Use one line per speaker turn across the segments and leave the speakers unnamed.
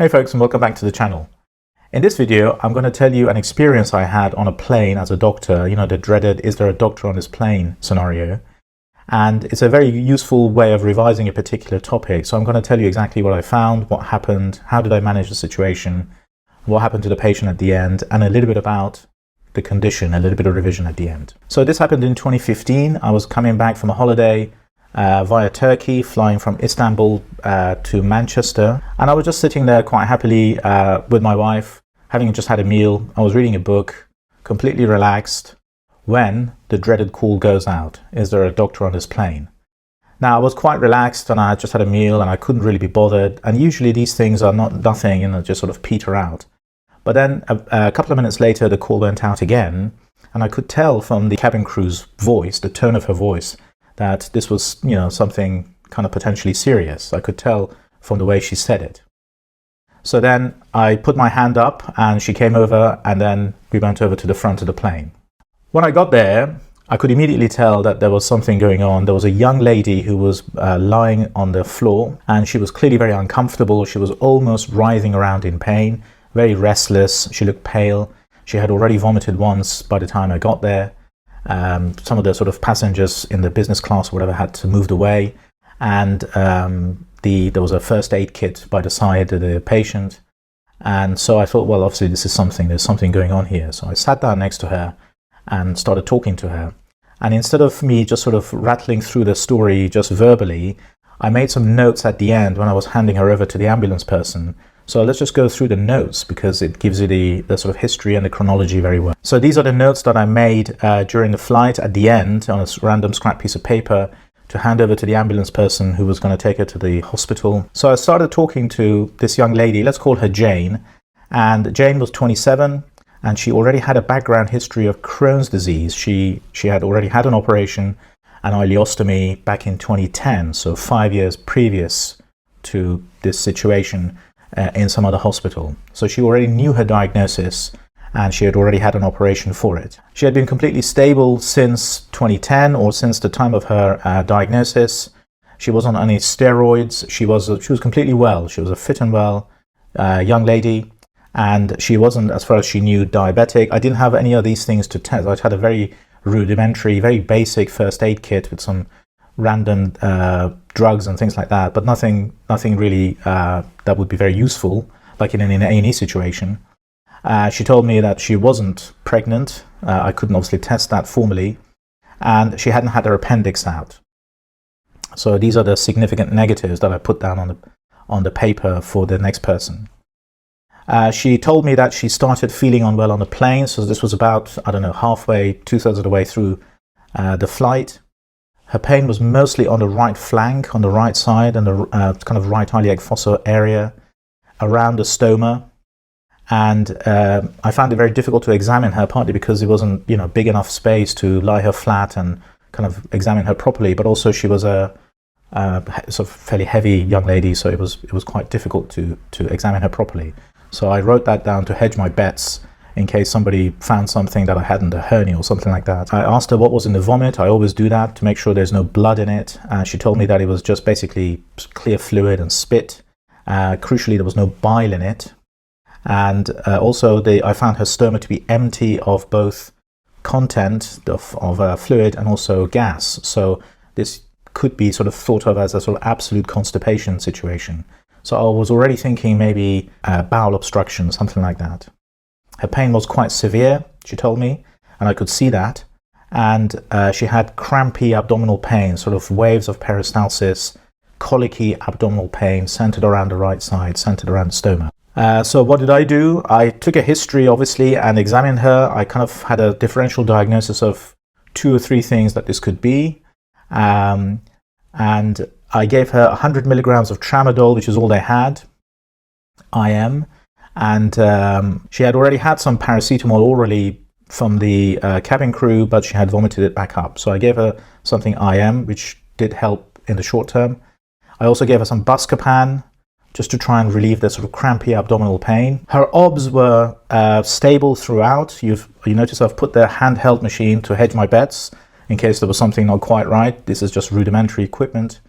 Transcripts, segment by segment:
Hey folks, and welcome back to the channel. In this video, I'm going to tell you an experience I had on a plane as a doctor, the dreaded "is there a doctor on this plane" scenario. And it's a very useful way of revising a particular topic. So I'm going to tell you exactly what I found, what happened, how did I manage the situation, what happened to the patient at the end, and a little bit about the condition, a little bit of revision at the end. So this happened in 2015. I was coming back from a holiday via Turkey, flying from Istanbul to Manchester, and I was just sitting there quite happily with my wife, having just had a meal. I was reading a book, completely relaxed, when the dreaded call goes out: "Is there a doctor on this plane?" Now, I was quite relaxed and I had just had a meal and I couldn't really be bothered, and usually these things are nothing, just sort of peter out. But then a couple of minutes later, the call went out again, and I could tell from the cabin crew's voice, the tone of her voice, that this was, something kind of potentially serious. I could tell from the way she said it. So then I put my hand up and she came over, and then we went over to the front of the plane. When I got there, I could immediately tell that there was something going on. There was a young lady who was lying on the floor, and she was clearly very uncomfortable. She was almost writhing around in pain, very restless. She looked pale. She had already vomited once by the time I got there. Some of the sort of passengers in the business class or whatever had moved away, and there was a first aid kit by the side of the patient. And so I thought, well, obviously there's something going on here. So I sat down next to her and started talking to her. And instead of me just sort of rattling through the story just verbally, I made some notes at the end when I was handing her over to the ambulance person. So let's just go through the notes, because it gives you the sort of history and the chronology very well. So these are the notes that I made during the flight at the end on a random scrap piece of paper to hand over to the ambulance person who was going to take her to the hospital. So I started talking to this young lady, let's call her Jane. And Jane was 27, and she already had a background history of Crohn's disease. She had already had an operation, an ileostomy, back in 2010, so 5 years previous to this situation. In some other hospital. So she already knew her diagnosis, and she had already had an operation for it. She had been completely stable since 2010, or since the time of her diagnosis. She wasn't on any steroids. She was completely well. She was a fit and well young lady, and she wasn't, as far as she knew, diabetic. I didn't have any of these things to test. I had a very rudimentary, very basic first aid kit with some random drugs and things like that, but nothing really that would be very useful, like in an A&E situation. She told me that she wasn't pregnant. I couldn't obviously test that formally, and she hadn't had her appendix out. So these are the significant negatives that I put down on the paper for the next person. She told me that she started feeling unwell on the plane, so this was about, I don't know, halfway, 2/3 of the way through the flight. Her pain was mostly on the right flank, on the right side, and the kind of right iliac fossa area, around the stoma. And I found it very difficult to examine her, partly because it wasn't, big enough space to lie her flat and kind of examine her properly. But also she was a sort of fairly heavy young lady, so it was quite difficult to examine her properly. So I wrote that down to hedge my bets, in case somebody found something that I hadn't, a hernia or something like that. I asked her what was in the vomit. I always do that to make sure there's no blood in it. She told me that it was just basically clear fluid and spit. Crucially, there was no bile in it. And also, I found her stoma to be empty of both content of fluid and also gas. So this could be sort of thought of as a sort of absolute constipation situation. So I was already thinking maybe bowel obstruction, something like that. Her pain was quite severe, she told me, and I could see that. And she had crampy abdominal pain, sort of waves of peristalsis, colicky abdominal pain, centered around the right side, centered around the stoma. So what did I do? I took a history, obviously, and examined her. I kind of had a differential diagnosis of 2 or 3 things that this could be. And I gave her 100 milligrams of tramadol, which is all they had, IM. And she had already had some paracetamol orally from the cabin crew, but she had vomited it back up. So I gave her something IM, which did help in the short term. I also gave her some Buscopan, just to try and relieve the sort of crampy abdominal pain. Her obs were stable throughout. You notice I've put the handheld machine to hedge my bets in case there was something not quite right. This is just rudimentary equipment.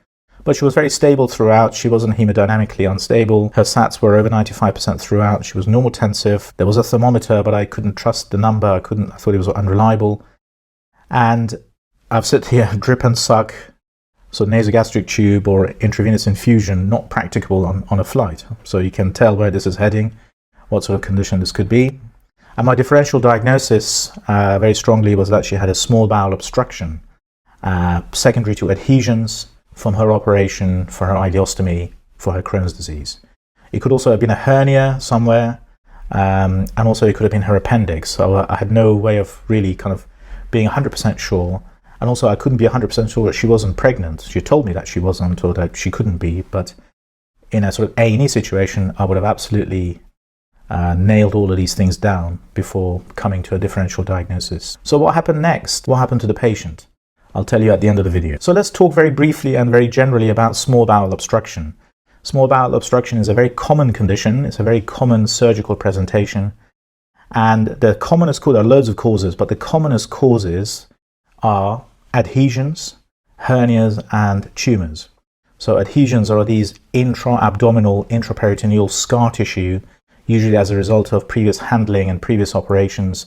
But she was very stable throughout. She wasn't hemodynamically unstable. Her SATs were over 95% throughout. She was normal tensive. There was a thermometer, but I couldn't trust the number. I thought it was unreliable. And I've said here, drip and suck, so nasogastric tube or intravenous infusion, not practicable on a flight. So you can tell where this is heading, what sort of condition this could be. And my differential diagnosis very strongly was that she had a small bowel obstruction, secondary to adhesions from her operation for her ileostomy for her Crohn's disease. It could also have been a hernia somewhere, and also it could have been her appendix. So I had no way of really kind of being 100% sure. And also I couldn't be 100% sure that she wasn't pregnant. She told me that she wasn't, or that she couldn't be, but in a sort of A&E situation, I would have absolutely nailed all of these things down before coming to a differential diagnosis. So what happened next? What happened to the patient? I'll tell you at the end of the video. So let's talk very briefly and very generally about small bowel obstruction. Small bowel obstruction is a very common condition. It's a very common surgical presentation. And the commonest cause, there are loads of causes, but the commonest causes are adhesions, hernias, and tumors. So adhesions are these intra-abdominal, intraperitoneal scar tissue, usually as a result of previous handling and previous operations.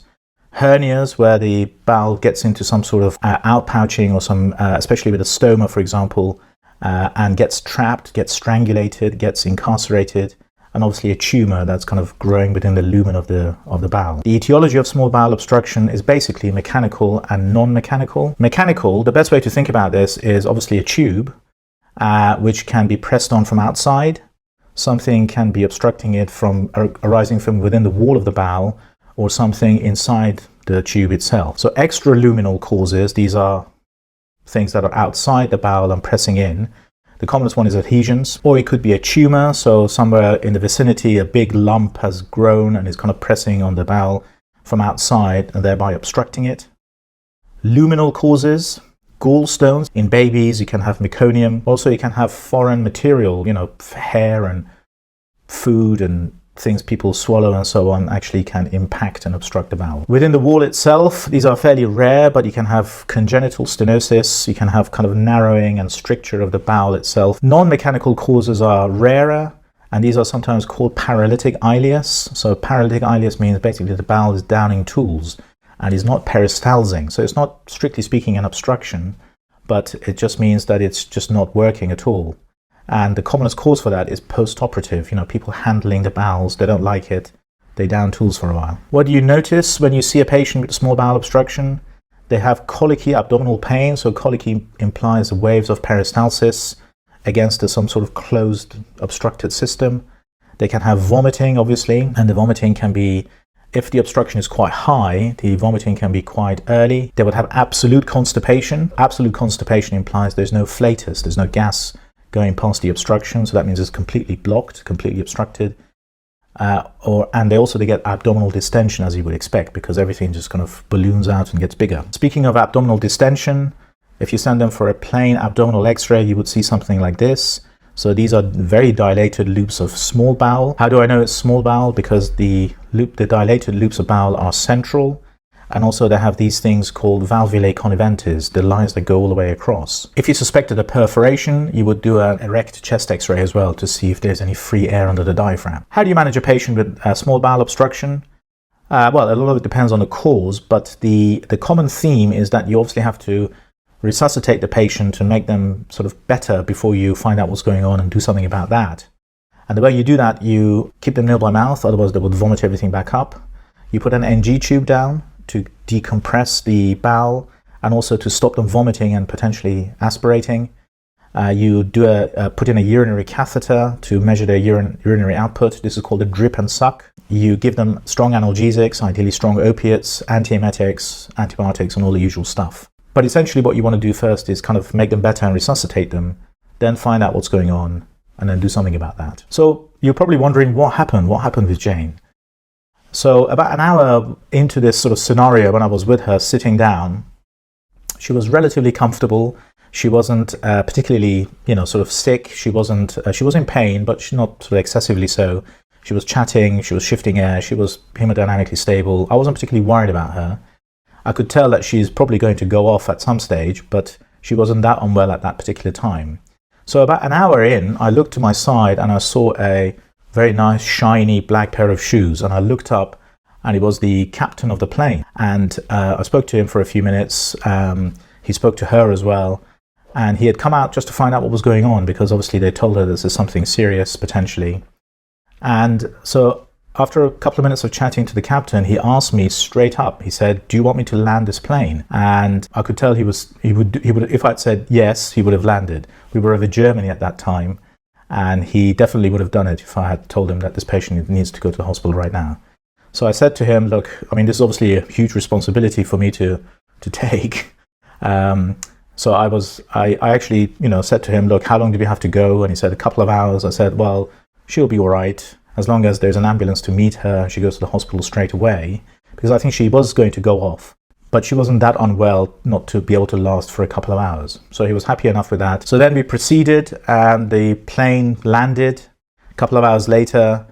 Hernias, where the bowel gets into some sort of outpouching or some, especially with a stoma, for example, and gets trapped, gets strangulated, gets incarcerated, and obviously a tumor that's kind of growing within the lumen of the bowel. The etiology of small bowel obstruction is basically mechanical and non-mechanical. Mechanical, the best way to think about this is obviously a tube, which can be pressed on from outside. Something can be obstructing it from arising from within the wall of the bowel, or something inside the tube itself. So extraluminal causes, these are things that are outside the bowel and pressing in. The commonest one is adhesions, or it could be a tumor. So somewhere in the vicinity, a big lump has grown and is kind of pressing on the bowel from outside and thereby obstructing it. Luminal causes, gallstones. In babies, you can have meconium. Also, you can have foreign material, hair and food and things people swallow and so on actually can impact and obstruct the bowel. Within the wall itself, these are fairly rare, but you can have congenital stenosis, you can have kind of narrowing and stricture of the bowel itself. Non-mechanical causes are rarer, and these are sometimes called paralytic ileus. So paralytic ileus means basically the bowel is downing tools and is not peristalsing. So it's not strictly speaking an obstruction, but it just means that it's just not working at all. And the commonest cause for that is post-operative, people handling the bowels, they don't like it, they down tools for a while. What do you notice when you see a patient with small bowel obstruction? They have colicky abdominal pain, so colicky implies waves of peristalsis against some sort of closed, obstructed system. They can have vomiting, obviously, and the vomiting can be, if the obstruction is quite high, the vomiting can be quite early. They would have absolute constipation. Absolute constipation implies there's no flatus, there's no gas going past the obstruction, so that means it's completely blocked, completely obstructed. And they get abdominal distension, as you would expect, because everything just kind of balloons out and gets bigger. Speaking of abdominal distension, if you send them for a plain abdominal x-ray, you would see something like this. So these are very dilated loops of small bowel. How do I know it's small bowel? Because the dilated loops of bowel are central, and also they have these things called valvulae conniventes, the lines that go all the way across. If you suspected a perforation, you would do an erect chest x-ray as well to see if there's any free air under the diaphragm. How do you manage a patient with small bowel obstruction? Well, a lot of it depends on the cause, but the common theme is that you obviously have to resuscitate the patient and make them sort of better before you find out what's going on and do something about that. And the way you do that, you keep them nil by mouth, otherwise they would vomit everything back up. You put an NG tube down to decompress the bowel and also to stop them vomiting and potentially aspirating. You put in a urinary catheter to measure their urinary output. This is called a drip and suck. You give them strong analgesics, ideally strong opiates, antiemetics, antibiotics, and all the usual stuff. But essentially what you want to do first is kind of make them better and resuscitate them, then find out what's going on, and then do something about that. So you're probably wondering what happened with Jane. So about an hour into this sort of scenario, when I was with her sitting down, she was relatively comfortable. She wasn't particularly, sort of sick. She was in pain, but she's not sort of excessively so. She was chatting, she was shifting air, she was hemodynamically stable. I wasn't particularly worried about her. I could tell that she's probably going to go off at some stage, but she wasn't that unwell at that particular time. So about an hour in, I looked to my side and I saw a very nice, shiny black pair of shoes. And I looked up and he was the captain of the plane. And I spoke to him for a few minutes. He spoke to her as well. And he had come out just to find out what was going on, because obviously they told her this is something serious potentially. And so after a couple of minutes of chatting to the captain, he asked me straight up. He said, "Do you want me to land this plane?" And I could tell he would, if I'd said yes, he would have landed. We were over Germany at that time, and he definitely would have done it if I had told him that this patient needs to go to the hospital right now. So I said to him, "Look, I mean, this is obviously a huge responsibility for me to take." So I actually, said to him, "Look, how long do we have to go?" And he said, "A couple of hours." I said, "Well, she'll be all right as long as there's an ambulance to meet her and she goes to the hospital straight away," because I think she was going to go off, but she wasn't that unwell not to be able to last for a couple of hours. So he was happy enough with that. So then we proceeded and the plane landed. A couple of hours later,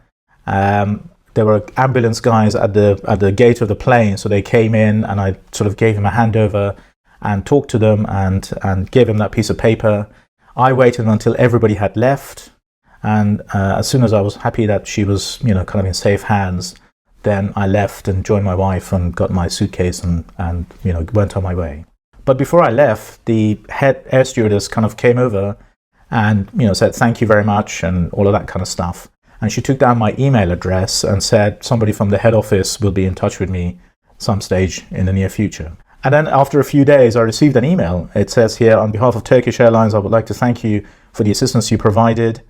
there were ambulance guys at the gate of the plane. So they came in and I sort of gave him a handover and talked to them and gave him that piece of paper. I waited until everybody had left. And as soon as I was happy that she was, kind of in safe hands, then I left and joined my wife and got my suitcase and went on my way. But before I left, the head air stewardess kind of came over and, said, "Thank you very much," and all of that kind of stuff. And she took down my email address and said somebody from the head office will be in touch with me some stage in the near future. And then after a few days, I received an email. It says here, "On behalf of Turkish Airlines, I would like to thank you for the assistance you provided.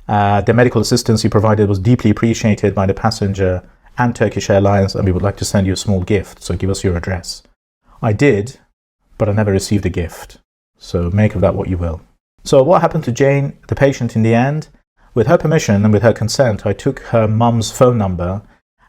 The medical assistance you provided was deeply appreciated by the passenger and Turkish Airlines, and we would like to send you a small gift, so give us your address." I did, but I never received a gift. So make of that what you will. So what happened to Jane, the patient, in the end? With her permission and with her consent, I took her mum's phone number,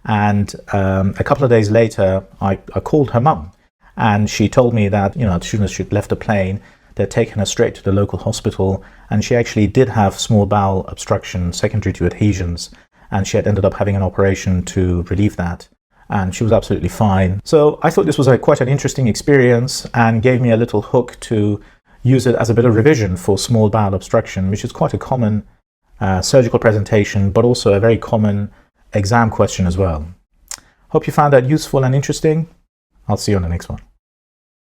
and a couple of days later, I called her mum. And she told me that, as soon as she'd left the plane, they'd taken her straight to the local hospital, and she actually did have small bowel obstruction secondary to adhesions, and she had ended up having an operation to relieve that, and she was absolutely fine. So I thought this was quite an interesting experience and gave me a little hook to use it as a bit of revision for small bowel obstruction, which is quite a common surgical presentation, but also a very common exam question as well. Hope you found that useful and interesting. I'll see you on the next one.